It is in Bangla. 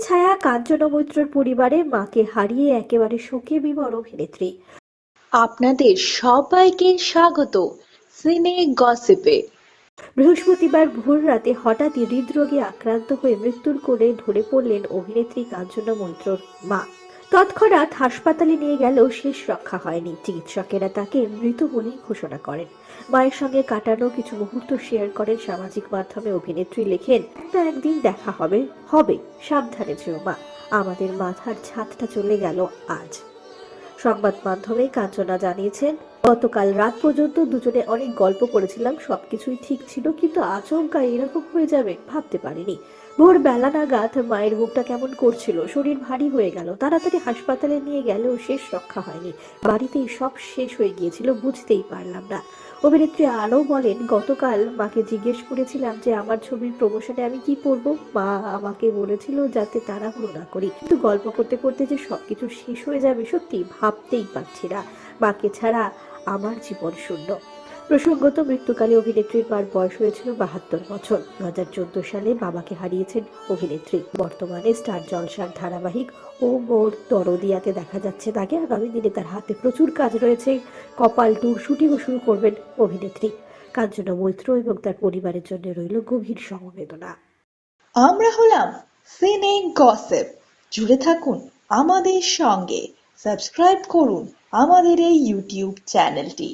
ছায়া কাঞ্চনা মৈত্রর পরিবারে মাকে হারিয়ে একেবারে শোকে বিভোর অভিনেত্রী। আপনাদের সবাইকে স্বাগত সিনে গসিপে। বৃহস্পতিবার ভোর রাতে হঠাৎই হৃদরোগে আক্রান্ত হয়ে মৃত্যুর কোলে ঢলে পড়লেন অভিনেত্রী কাঞ্চনা মৈত্রর মা। তৎক্ষণাৎ হাসপাতালে নিয়ে গেলেও শেষ রক্ষা হয়নি। চিকিৎসকেরা তাকে মৃত বলেই ঘোষণা করেন। মায়ের সঙ্গে কাটানো কিছু মুহূর্ত শেয়ার করেন সামাজিক মাধ্যমে অভিনেত্রী। লেখেন, একটা একদিন দেখা হবে, সাবধানে যেও মা, আমাদের মাথার ছাদটা চলে গেল আজ। সংবাদ মাধ্যমে কাঞ্চনা জানিয়েছেন, গতকাল রাত পর্যন্ত দুজনে অনেক গল্প করেছিলাম, সবকিছুই ঠিক ছিল, কিন্তু আচমকা এরকম হয়ে যাবে ভাবতে পারিনি। ভোর বেলা নাগাদ মায়ের বুকটা কেমন করছিল, শরীর ভারী হয়ে গেল। তাড়াতাড়ি হাসপাতালে নিয়ে গেলেও শেষ রক্ষা হয়নি। বাড়িতেই সব শেষ হয়ে গিয়েছিল, বুঝতেই পারলাম না। অভিনেত্রী আরও বলেন, গতকাল মাকে জিজ্ঞেস করেছিলাম যে আমার ছবির প্রমোশনে আমি কি পরবো। মা আমাকে বলেছিল যাতে তাড়াহুড়ো না করি, কিন্তু গল্প করতে করতে যে সবকিছু শেষ হয়ে যাবে সত্যি ভাবতেই পারছি না। মাকে ছাড়া আমার জীবন শূন্য। প্রসঙ্গত, মৃত্যুকালে অভিনেত্রীর মার বয়স হয়েছিল 72 বছর। 2014 সালে বাবাকে হারিয়েছেন অভিনেত্রী। বর্তমানে স্টার জলসার ধারাবাহিক ও মোর দরদিয়াতে দেখা যাচ্ছে তাকে। আগামী দিনে তার হাতে প্রচুর কাজ রয়েছে। কপাল টুর শুটিংও শুরু করবেন অভিনেত্রী। কাঞ্চনা মৈত্র এবং তার পরিবারের জন্য রইল গভীর সমবেদনা। আমরা হলাম সিনে গসিপ। জুড়ে থাকুন আমাদের সঙ্গে, সাবস্ক্রাইব করুন আমাদের এই ইউটিউব চ্যানেলটি।